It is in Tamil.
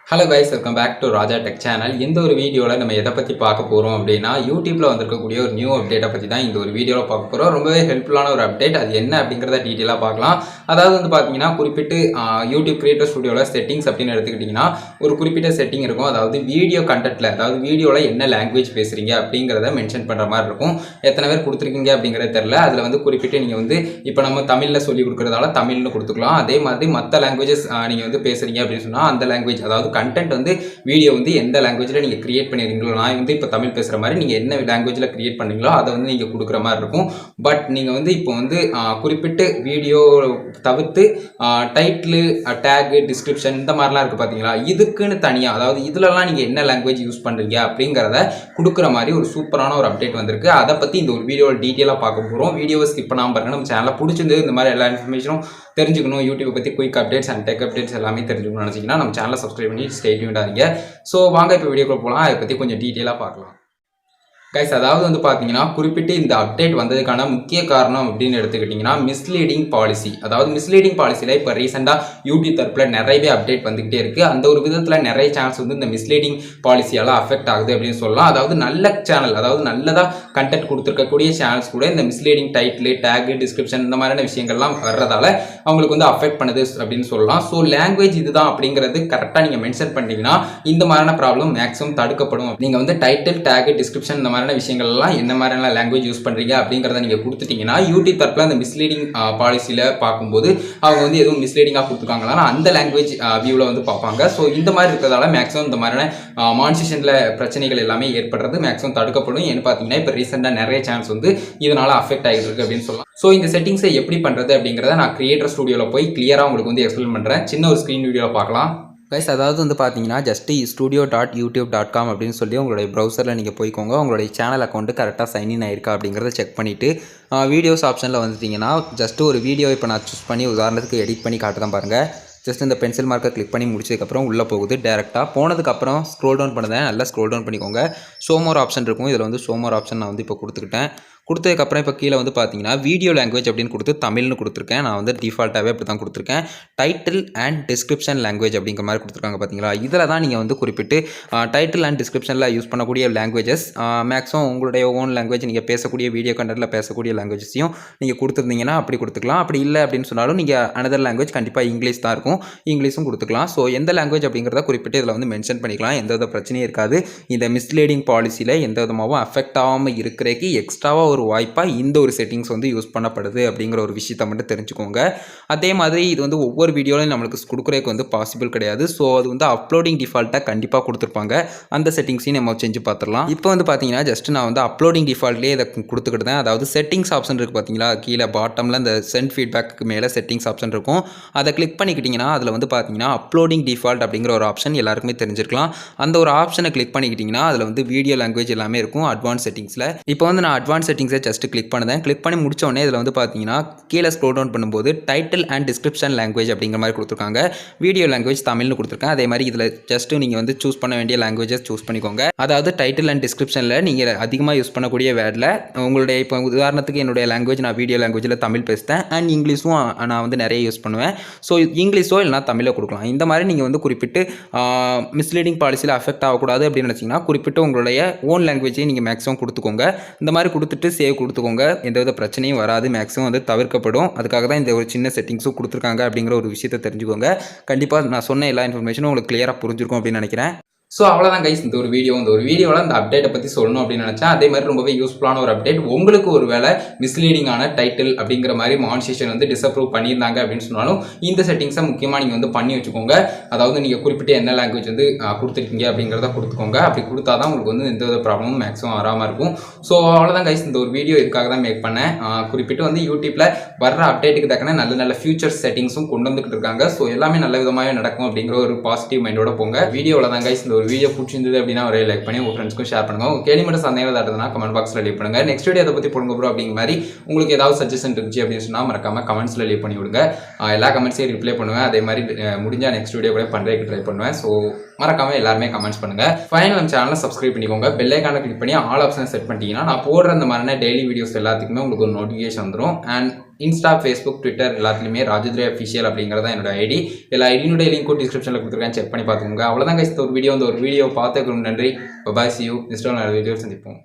Hello guys, welcome back to Raja tech channel. இந்த ஒரு வீடியோவில் நம்ம எதை பற்றி பார்க்க போகிறோம் அப்படின்னா, யூடியூப்பில் வந்திருக்கக்கூடிய ஒரு நியூ அப்டேட்டை பற்றி தான் இந்த ஒரு வீடியோவில் பார்க்க போகிறோம். ரொம்பவே ஹெல்ப்ஃபுல்லான ஒரு அப்டேட். அது என்ன அப்படிங்கிறத டீட்டெயிலாக பார்க்கலாம். அதாவது பார்த்தீங்கன்னா, குறிப்பிட்டு யூடியூப் கிரியேட்டர் ஸ்டுடியோவில் செட்டிங்ஸ் அப்படின்னு எடுத்துக்கிட்டிங்கன்னா, ஒரு குறிப்பிட்ட செட்டிங் இருக்கும். அதாவது வீடியோ கண்டென்ட்டில், அதாவது வீடியோவில் என்ன லாங்குவேஜ் பேசுகிறீங்க அப்படிங்கிறத மென்ஷன் பண்ணுற மாதிரி இருக்கும். எத்தனை பேர் கொடுத்துருக்கீங்க அப்படிங்கிறது தெரில. அதில் குறிப்பிட்டு நீங்கள் இப்போ நம்ம தமிழில் சொல்லி கொடுக்குறதால தமிழ்னு கொடுத்துக்கலாம். அதே மாதிரி மற்ற லாங்குவேஜஸ் நீங்கள் பேசுகிறீங்க அப்படின்னு சொன்னால் அந்த லாங்குவேஜ், அதாவது கண்டென்ட் வீடியோ எந்த லாங்குவேஜில் நீங்கள் கிரியேட் பண்ணிடுறீங்களோ, நான் இப்போ தமிழ் பேசுகிற மாதிரி நீங்கள் என்ன லாங்குவேஜில் கிரியேட் பண்ணுறீங்களோ அதை நீங்கள் கொடுக்குற மாதிரி இருக்கும். பட் நீங்கள் இப்போ குறிப்பிட்டு வீடியோ தவிர்த்து டைட்டிலு, டேகு, டிஸ்கிரிப்ஷன் இந்த மாதிரிலாம் இருக்குது பார்த்தீங்களா, இதுக்குன்னு தனியாக, அதாவது இதிலலாம் நீங்கள் என்ன லாங்குவேஜ் யூஸ் பண்ணுறீங்க அப்படிங்கிறத கொடுக்குற மாதிரி ஒரு சூப்பரான ஒரு அப்டேட் வந்திருக்கு. அதை பற்றி இந்த ஒரு வீடியோவில் டீட்டெயிலாக பார்க்க போகிறோம். வீடியோவை ஸ்கிப் பண்ணாமல் பாருங்கள். நம்ம சேனலில் பிடிச்சிருந்து இந்த மாதிரி எல்லா இன்ஃபர்மேஷனும் தெரிஞ்சுக்கணும், யூடியூப் பற்றி quick updates and tech updates எல்லாமே தெரிஞ்சுக்கணும்னு நினச்சிங்கன்னா நம்ம சேனலை சப்ஸ்கிரைப் பண்ணி ஸ்டே டியூன்டாதீங்க. ஸோ வாங்க இப்போ வீடியோக்குள்ள போகலாம். அதை பற்றி கொஞ்சம் டீட்டெயிலாக பார்க்கலாம். கைஸ், அதாவது பார்த்தீங்கன்னா, குறிப்பிட்டு இந்த அப்டேட் வந்ததுக்கான முக்கிய காரணம் அப்படின்னு எடுத்துக்கிட்டிங்கன்னா, மிஸ்லீடிங் பாலிசி. அதாவது மிஸ்லீடிங் பாலிசியில் இப்போ ரீசெண்டாக யூடியூப் தரப்பில் நிறையவே அப்டேட் வந்துகிட்டே இருக்குது. அந்த ஒரு விதத்தில் நிறைய சேனல்ஸ் இந்த மிஸ்லீடிங் பாலிசியால் அஃபெக்ட் ஆகுது அப்படின்னு சொல்லலாம். அதாவது நல்ல சேனல், அதாவது நல்லதாக கண்டென்ட் கொடுத்துருக்கக்கூடிய சேனல்ஸ் கூட இந்த மிஸ்லீடிங் டைட்டில், டேகு, டிஸ்கிரிப்ஷன் இந்த மாதிரியான விஷயங்கள்லாம் வர்றதால அவங்களுக்கு அஃபெக்ட் பண்ணுது அப்படின்னு சொல்லலாம். ஸோ லாங்குவேஜ் இதுதான் அப்படிங்கிறது கரெக்டாக நீங்கள் மென்ஷன் பண்ணிட்டீங்கன்னா இந்த மாதிரியான ப்ராப்ளம் மேக்ஸிமம் தடுக்கப்படும். நீங்கள் டைட்டில், டேகு, டிஸ்கிரிப்ஷன் இந்த மாதிரி விஷயங்கள் எல்லாம் என்ன மாதிரியான லாங்குவேஜ் யூஸ் பண்றீங்க அப்படிங்கறத நீங்க கொடுத்துட்டீங்கன்னா, யூடியூப் தரப்புல அந்த மிஸ்லீடிங் பாலிசியில பார்க்கும்போது அவங்க எதுவும் மிஸ்லீடிங்கா கொடுத்துருக்காங்களா அந்த லாங்குவேஜ் வியூல பார்ப்பாங்க. ஸோ இந்த மாதிரி இருக்கிறதால மேக்ஸிமம் இந்த மாதிரியான மானிட்டேஷன்ல பிரச்சனைகள் எல்லாமே ஏற்படுறது மேக்ஸிமம் தடுக்கப்படும். ஏன்னு பார்த்தீங்கன்னா, இப்போ ரீசெண்டா நிறைய சேனல்ஸ் இதனால அஃபெக்ட் ஆகிட்டு இருக்கு அப்படின்னு சொல்லலாம். ஸோ இந்த செட்டிங்ஸை எப்படி பண்றது அப்படிங்கிறத நான் கிரியேட்டர் ஸ்டுடியோல போய் கிளியரா உங்களுக்கு எக்ஸ்பிளைன் பண்றேன். சின்ன ஒரு ஸ்கிரீன் வீடியோல பார்க்கலாம். கைஸ், அதாவது பார்த்தீங்கன்னா, ஜஸ்ட் studio.youtube.com அப்படின்னு சொல்லி உங்களுடைய ப்ரௌசரில் நீங்கள் போய்க்கோங்க. உங்களுடைய சேனல் அக்கௌண்ட்டு கரெக்டாக சைன்இன் ஆயிருக்கா அப்படிங்கிறத செக் பண்ணிவிட்டு வீடியோஸ் ஆப்ஷனில் வந்துட்டிங்கன்னா, ஜஸ்ட்டு ஒரு வீடியோ இப்போ நான் சூஸ் பண்ணி உதாரணத்துக்கு எடிட் பண்ணி காட்டுதான் பாருங்கள். ஜஸ்ட் இந்த பென்சில் மார்க்கை கிளிக் பண்ணி முடிச்சதுக்கப்புறம் உள்ளே போகுது. டேரெக்டாக போனதுக்கப்புறம் ஸ்க்ரோல் டவுன் பண்ணுறேன். நல்லா ஸ்க்ரோல் டவுன் பண்ணிக்கோங்க. ஷோமோர் ஆப்ஷன் இருக்கும். இதில் ஷோமோர் ஆப்ஷன் நான் இப்போ கொடுத்துக்கிட்டேன். கொடுத்ததுக்கப்புறம் இப்போ கீழே பார்த்தீங்கன்னா, வீடியோ லாங்குவேஜ் அப்படின்னு கொடுத்து தமிழ்னு கொடுத்துருக்கேன். நான் டிஃபால்ட்டாகவே அப்படி தான் கொடுத்துருக்கேன். டைட்டில் அண்ட் டிஸ்கிரிப்ஷன் லாங்குவேஜ் அப்படிங்கிற மாதிரி கொடுத்துருக்காங்க பார்த்தீங்களா. இதில் தான் நீங்கள் குறிப்பிட்டு டைட்டில் அண்ட் டிஸ்கிரிப்ஷனில் யூஸ் பண்ணக்கூடிய லாங்குவேஜஸ் மேக்ஸிமம் உங்களுடைய ஓன் லாங்குவேஜ், நீங்கள் பேசக்கூடிய வீடியோ கண்டென்ட்டில் பேசக்கூடிய லாங்குவேஜஸையும் நீங்கள் கொடுத்துருந்தீங்கன்னா அப்படி கொடுத்துக்கலாம். அப்படி இல்லை அப்படின்னு சொன்னாலும் நீங்கள் அனதர் லாங்குவேஜ் கண்டிப்பாக இங்கிலீஷ் தான் இருக்கும், இங்கிலீஷும் கொடுத்துக்கலாம். ஸோ எந்த லாங்குவேஜ் அப்படிங்கிறத குறிப்பிட்டு இதில் மென்ஷன் பண்ணிக்கலாம். எந்த வித பிரச்சனையும் இருக்காது. இந்த மிஸ்லீடிங் பாலிசியில் எந்த விதமாகவும் அஃபெக்ட் ஆகாமல் இருக்கிறதுக்கு எக்ஸ்ட்ராவாக ஒரு வாய்ப்பாக இந்த ஒரு செட்டிங்ஸ் யூஸ் பண்ணப்படுது அப்படிங்கிற ஒரு விஷயத்தை மட்டும் தெரிஞ்சுக்கோங்க. அதே மாதிரி இது ஒவ்வொரு வீடியோலையும் நம்மளுக்கு கொடுக்குறதுக்கு பாசிபிள் கிடையாது. ஸோ அது அப்லோடிங் டிஃபால்ட்டாக கண்டிப்பாக கொடுத்துருப்பாங்க. அந்த செட்டிங்ஸையும் நம்ம செஞ்சு பார்த்துடலாம். இப்போ பார்த்தீங்கன்னா, ஜஸ்ட் நான் அப்லோடிங் டிஃபால்ட்லேயே இதை கொடுத்துக்கிட்டேன். அதாவது செட்டிங்ஸ் ஆப்ஷன் இருக்குது பார்த்தீங்களா, கீழே பாட்டமில் இந்த சென்ட் ஃபீட்பேக்கு மேலே செட்டிங்ஸ் ஆப்ஷன் இருக்கும். அதை கிளிக் பண்ணிக்கிட்டிங்கன்னா அதில் பார்த்தீங்கன்னா அப்லோடிங் டிஃபால்ட் அப்படிங்கிற ஒரு ஆப்ஷன் எல்லாருக்குமே தெரிஞ்சிருக்கலாம். அந்த ஒரு ஆப்ஷனை கிளிக் பண்ணிக்கிட்டிங்கன்னா அதில் வீடியோ லாங்குவேஜ் எல்லாமே இருக்கும் அட்வான்ஸ் செட்டிங்ஸில். இப்போ நான் அட்வான்ஸ் செட்டிங்ஸை ஜஸ்ட் கிளிக் பண்ணுறேன். கிளிக் பண்ணி முடிச்ச உடனே இதில் பார்த்தீங்கன்னா, கீழே ஸ்க்ரோல் டவுன் பண்ணும்போது டைட்டில் அண்ட் டிஸ்கிரிப்ஷன் லாங்குவேஜ் அப்படிங்கிற மாதிரி கொடுத்துருக்காங்க. வீடியோ லாங்குவேஜ் தமிழ்னு கொடுத்துருக்கேன். அதே மாதிரி இதில் ஜஸ்ட் நீங்கள் சூஸ் பண்ண வேண்டிய லாங்குவேஜஸ் சூஸ் பண்ணிக்கோங்க. அதாவது டைட்டில் அண்ட் டிஸ்கிரிப்ஷனில் நீங்கள் அதிகமாக யூஸ் பண்ணக்கூடிய வேர்டில் உங்களுடைய, இப்போ உதாரணத்துக்கு என்னுடைய லாங்குவேஜ் நான் வீடியோ லாங்குவேஜில் தமிழ் பேசுகிறேன் அண்ட் இங்கிலீஷும் நான் நிறைய யூஸ் பண்ணுவேன். ஸோ இங்கிலீஷோ இல்லைனா தமிழோ கொடுக்கலாம். இந்த மாதிரி நீங்கள் குறிப்பிட்டு மிஸ்லீடிங் பாலிசியில் அஃபெக்ட் ஆகக்கூடாது அப்படின்னு நினச்சிங்கன்னா, குறிப்பிட்டு உங்களுடைய ஓன் லாங்குவேஜையும் நீங்கள் மேக்ஸிமம் கொடுத்துக்கோங்க. இந்த மாதிரி கொடுத்துட்டு சேவ் கொடுத்துக்கோங்க. எந்தவித பிரச்சனையும் வராது, மேக்ஸிமம் தவிர்க்கப்படும். அதுக்காக தான் இந்த ஒரு சின்ன செட்டிங்ஸும் கொடுத்துருக்காங்க அப்படிங்கிற ஒரு விஷயத்தை தெரிஞ்சுக்கோங்க. கண்டிப்பாக நான் சொன்ன எல்லா இன்ஃபர்மேஷனும் உங்களுக்கு கிளியராக புரிஞ்சிருக்கும் அப்படின்னு நினைக்கிறேன். ஸோ அவ்வளோதான் கைஸ், இந்த ஒரு வீடியோவில் இந்த அப்டேட்டை பற்றி சொல்லணும் அப்படின்னு நினச்சேன். அதே மாதிரி ரொம்பவே யூஸ்ஃபுல்லான ஒரு அப்டேட். உங்களுக்கு ஒரு வேலை மிஸ்லீடிங்கான டைட்டில் அப்படிங்கிற மாதிரி மானிட்டேஷன் டிஸ்அப்ரூவ் பண்ணியிருந்தாங்க அப்படின்னு சொன்னாலும் இந்த செட்டிங்ஸை முக்கியமாக நீங்கள் பண்ணி வச்சுக்கோங்க. அதாவது நீங்கள் குறிப்பிட்ட என்ன லாங்குவேஜ் கொடுத்துருக்கீங்க அப்படிங்கிறத கொடுத்துக்கோங்க. அப்படி கொடுத்தா தான் உங்களுக்கு எந்த வித ப்ராப்ளமும் மேக்ஸிமம் வராமல் இருக்கும். ஸோ அவ்வளோதான் கைஸ், இந்த ஒரு வீடியோ இதுக்காக தான் மேக் பண்ணேன். குறிப்பிட்டு யூடியூப்பில் வர்ற அப்டேட்டுக்கு தக்கன நல்ல நல்ல ஃபியூச்சர் செட்டிங்ஸும் கொண்டு வந்துட்டு இருக்காங்க. ஸோ எல்லாமே நல்ல விதமாகவே நடக்கும் அப்படிங்கிற ஒரு பாசிட்டிவ் மைண்டோட போங்க. வீடியோவில் தான் கைஸ், இந்த ஒரு வீடியோ பிடிச்சிருந்தது அப்படின்னா ஒரே லைக் பண்ணி உங்கள் ஃப்ரெண்ட்ஸ்க்கும் ஷேர் பண்ணுங்க. உங்கள் கேள்வி மட்டும் சந்தேகம் இருந்ததுன்னா கமெண்ட் பாக்ஸில் லீவ் பண்ணுங்க. நெக்ஸ்ட் வீடியோ அதை பற்றி போடுங்க ப்ரோ அப்படிங்கிற மாதிரி உங்களுக்கு ஏதாவது சஜஷன் இருந்துச்சு அப்படின்னு சொன்னால் மறக்காம கமெண்ட்ஸில் லீவ் பண்ணி விடுங்க. எல்லா கமெண்ட்ஸையும் ரிப்ளை பண்ணுவேன். அதே மாதிரி முடிஞ்சால் நெக்ஸ்ட் வீடியோ கூட பண்ணுறதுக்கு ட்ரை பண்ணுவேன். ஸோ மறக்காம எல்லாருமே கமெண்ட்ஸ் பண்ணுங்க. ஃபைனல் நம்ம சேனலை சப்ஸ்கிரைப் பண்ணிக்கோங்க. பெல் ஐகானை கிளிக் பண்ணி ஆல் ஆப்ஷன் செட் பண்ணிட்டீங்கன்னா நான் போடுற இந்த மாதிரியான டெய்லி வீடியோஸ் எல்லாத்துக்குமே உங்களுக்கு ஒரு நோட்டிஃபிகேஷன் வந்துடும். அண்ட் இன்ஸ்டா, ஃபேஸ்புக், ட்விட்டர் எல்லாத்துலேயுமே ராஜதுரை அஃபிஷியல் அப்படிங்கிறத என்னோட ஐடி. எல்லா ஐடியினுடைய லிங்க்கும் டிஸ்கிரிப்ஷனில் கொடுத்துருக்கேன், செக் பண்ணி பார்த்துக்கோங்க. அவ்வளோதான் கைஸ், ஒரு வீடியோ பார்த்துக்கணும். நன்றி. பாய், see you. நெக்ஸ்ட் வீடியோ சந்திப்போம்.